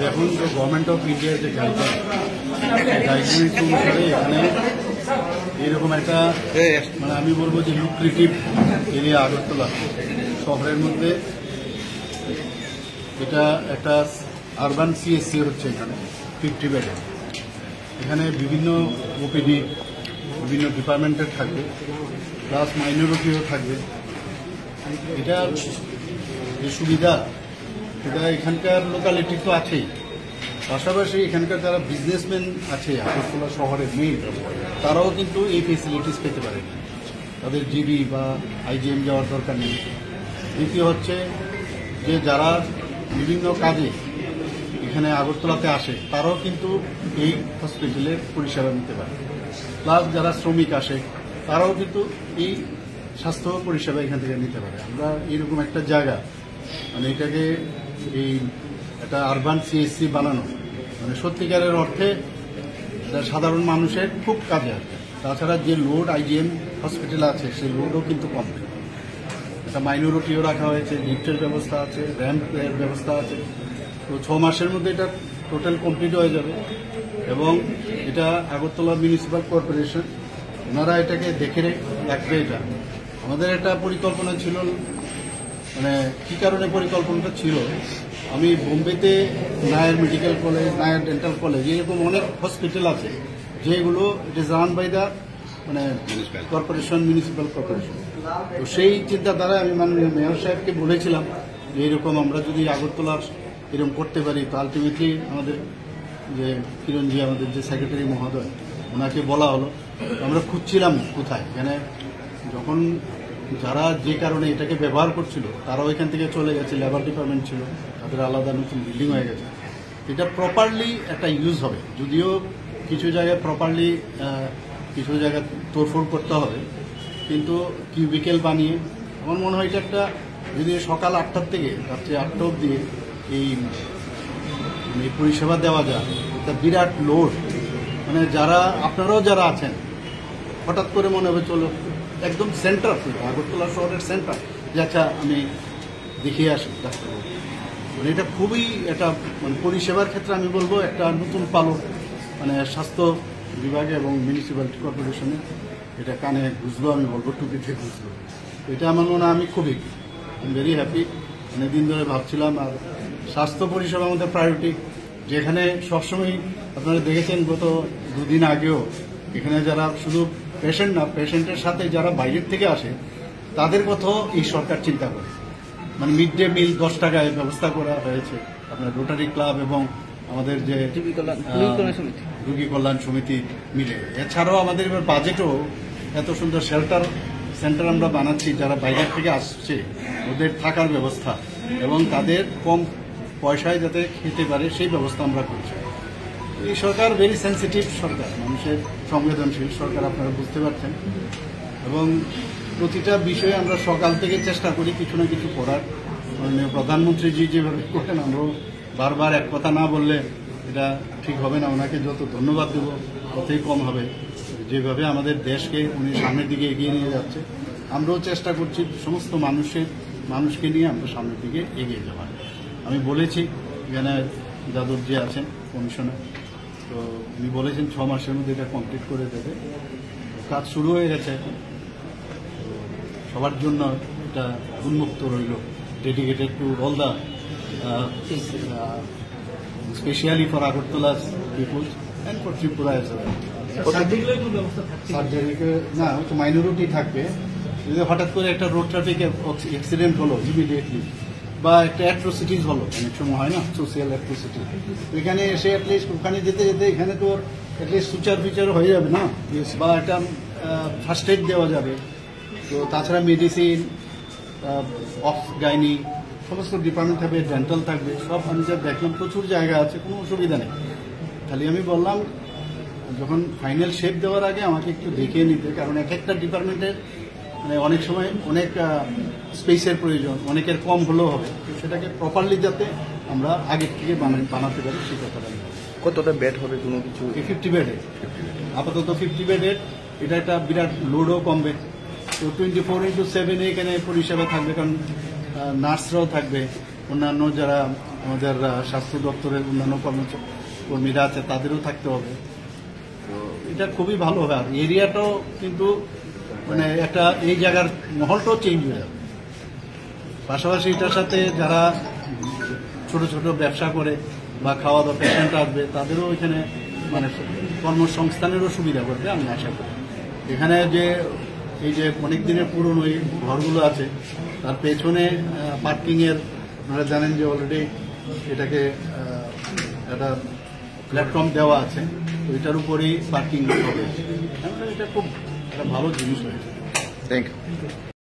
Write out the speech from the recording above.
দেখুন যে government of ইন্ডিয়ার যে গাইডলাইন অনুসারে এখানে এরকম একটা মানে আমি বলবো যে লুক্রেটিভ এরিয়া আগরতলা শহরের মধ্যে এটা একটা আরবান সিএসসি হচ্ছে এখানে 50 বেডে। এখানে বিভিন্ন ওপিডি বিভিন্ন ডিপার্টমেন্টের থাকবে, প্লাস মাইনরিটিও থাকবে। এটা যে সুবিধা এটা এখানকার লোকালিটি তো আছেই, পাশাপাশি এখানকার যারা বিজনেসম্যান আছে আগরতলা শহরের মেইন তারাও কিন্তু এই ফেসিলিটিস পেতে পারে। তাদের জিবি বা আইজিএম যাওয়ার দরকার নেই। দ্বিতীয় হচ্ছে যে যারা বিভিন্ন কাজে এখানে আগরতলাতে আসে তারাও কিন্তু এই হসপিটালের পরিষেবা নিতে পারে। প্লাস যারা শ্রমিক আসে তারাও কিন্তু এই স্বাস্থ্য পরিষেবা এখান থেকে নিতে পারে। আমরা এইরকম একটা জায়গা মানে এটাকে এই একটা আরবান সিএসসি বানানো মানে সত্যিকারের অর্থে এটা সাধারণ মানুষের খুব কাজে আসবে। তাছাড়া যে লোড আইজিএম হসপিটাল আছে সেই লোডও কিন্তু কমবে। একটা মাইনরিটিও রাখা হয়েছে, লিফটের ব্যবস্থা আছে, র্যাম্পের ব্যবস্থা আছে। তো 6 মাসের মধ্যে এটা টোটাল কমপ্লিট হয়ে যাবে এবং এটা আগরতলা মিউনিসিপ্যাল কর্পোরেশন ওনারা এটাকে দেখে রাখবে। এটা আমাদের একটা পরিকল্পনা ছিল, মানে কী কারণে পরিকল্পনাটা ছিল, আমি বোম্বেতে Nair medical college, Nair dental college এরকম অনেক হসপিটাল আছে যেগুলো it is run by the মানে কর্পোরেশন, মিউনিসিপ্যাল কর্পোরেশন। তো সেই চিন্তাধারা আমি মাননীয় মেয়র সাহেবকে বলেছিলাম যে এরকম আমরা যদি আগরতলার এরকম করতে পারি তো আলটিমেটলি আমাদের যে কিরণজি আমাদের যে সেক্রেটারি মহোদয় ওনাকে বলা হলো। আমরা খুঁজছিলাম কোথায়, এখানে যখন যারা যে কারণে এটাকে ব্যবহার করছিল তারাও এখান থেকে চলে গেছে, লেবার ডিপার্টমেন্ট ছিল, তাদের আলাদা নতুন বিল্ডিং হয়ে গেছে। এটা প্রপারলি একটা ইউজ হবে, যদিও কিছু জায়গায় প্রপারলি কিছু জায়গায় তোড়ফোড় করতে হবে, কিন্তু কিউবিকেল বানিয়ে আমার মনে হয় এটা একটা যদি সকাল 8টার থেকে রাত্রি 8টা অবধি এই পরিষেবা দেওয়া যায় এটা বিরাট লোড। মানে যারা আপনারাও যারা আছেন হঠাৎ করে মনে হবে চলো একদম সেন্টার আগরতলা শহরের সেন্টার যে আচ্ছা আমি দেখিয়ে আসি ডাক্তারবাবু। মানে এটা খুবই একটা মানে পরিষেবার ক্ষেত্রে আমি বলবো একটা নতুন পালক মানে স্বাস্থ্য বিভাগে এবং মিউনিসিপ্যালিটি কর্পোরেশনে এটা কানে বুঝলো, আমি বলবো টুপিতে বুঝলো। এটা আমার মনে হয় আমি খুবই ভেরি হ্যাপি। অনেকদিন ধরে ভাবছিলাম। আর স্বাস্থ্য পরিষেবা আমাদের প্রায়োরিটি, যেখানে সবসময় আপনারা দেখেছেন গত 2 দিন আগেও এখানে যারা শুধু পেশেন্ট না, পেশেন্টের সাথে যারা বাইরের থেকে আসে তাদের কথাও এই সরকার চিন্তা করে। মানে মিড ডে মিল 10 টাকায় ব্যবস্থা করা হয়েছে আপনার রোটারি ক্লাব এবং আমাদের যে রোগী কল্যাণ সমিতি মিলে। এছাড়াও আমাদের এবার বাজেটও এত সুন্দর শেল্টার সেন্টার আমরা বানাচ্ছি, যারা বাইরের থেকে আসছে ওদের থাকার ব্যবস্থা এবং তাদের কম পয়সায় যাতে খেতে পারে সেই ব্যবস্থা আমরা করছি। এই সরকার ভেরি সেন্সিটিভ সরকার, মানুষের সংবেদনশীল সরকার, আপনারা বুঝতে পারছেন। এবং প্রতিটা বিষয়ে আমরা সকাল থেকে চেষ্টা করি কিছু না কিছু করার। মাননীয় প্রধানমন্ত্রীজি যেভাবে করেন আমরাও বারবার এক কথা না বললে এটা ঠিক হবে না। ওনাকে যত ধন্যবাদ দেব ততই কম হবে। যেভাবে আমাদের দেশকে উনি সামনের দিকে এগিয়ে নিয়ে যাচ্ছে, আমরাও চেষ্টা করছি সমস্ত মানুষকে নিয়ে আমরা সামনের দিকে এগিয়ে যাওয়ার। আমি বলেছি এখানে যাদব যে আছেন কমিশনার, তো উনি বলেছেন 6 মাসের মধ্যে এটা কমপ্লিট করে দেবে। কাজ শুরু হয়ে গেছে এখন, তো সবার জন্য এটা উন্মুক্ত রইল, dedicated to all the specially for Agartala peoples and for Tripura as well. সার্জারিকে না হচ্ছে মাইনরিটি থাকবে। যদি হঠাৎ করে একটা রোড ট্রাফিক অ্যাক্সিডেন্ট হলো ইমিডিয়েটলি বা একটা অ্যাট্রোসিটিস হলো, অনেক সময় হয় না সোশিয়াল অ্যাট্রোসিটি, এখানে এসে অ্যাটলিস্ট ওখানে যেতে যেতে এখানে তো অ্যাটলিস্ট সুচার ফিচার হয়ে যাবে না, বা একটা ফার্স্ট এড দেওয়া যাবে। তো তাছাড়া মেডিসিন, অফ গাইনি সমস্ত ডিপার্টমেন্ট থাকবে, ডেন্টাল থাকবে, সব আমি যা দেখলাম প্রচুর জায়গা আছে, কোনো অসুবিধা নেই। খালি আমি বললাম যখন ফাইনাল শেপ দেওয়ার আগে আমাকে একটু দেখিয়ে নিতে, কারণ এক একটা ডিপার্টমেন্টের মানে অনেক সময় অনেক স্পেসের প্রয়োজন, অনেকের কম হলেও হবে, তো সেটাকে প্রপারলি যাতে আমরা আগের থেকে বানাতে পারি সেই কথাটা। কতটা বেড হবে কোনো কিছু? 50 বেডের আপাতত 50 বেডের এটা একটা বিরাট লোডও কমবে। তো 24/7 এখানে পরিষেবা থাকবে, কারণ নার্সরাও থাকবে, অন্যান্য যারা আমাদের স্বাস্থ্য দপ্তরের অন্যান্য কর্মীরা আছে তাদেরও থাকতে হবে। তো এটা খুবই ভালো হবে। আর এরিয়াটাও কিন্তু মানে একটা এই জায়গার মহলটাও চেঞ্জ হয়ে যাবে। পাশাপাশি এটার সাথে যারা ছোট ছোট ব্যবসা করে বা খাওয়া দাওয়া পেশেন্ট আসবে তাদেরও এখানে মানে কর্মসংস্থানেরও সুবিধা করবে আমি আশা করি। এখানে যে এই যে অনেক দিনের পুরনো এই ঘরগুলো আছে তার পেছনে পার্কিংয়ের আপনারা জানেন যে অলরেডি এটাকে একটা প্ল্যাটফর্ম দেওয়া আছে, তো এটার উপরেই পার্কিং হবে। এটা খুব একটা ভালো জিনিস হয়েছে। Thank you.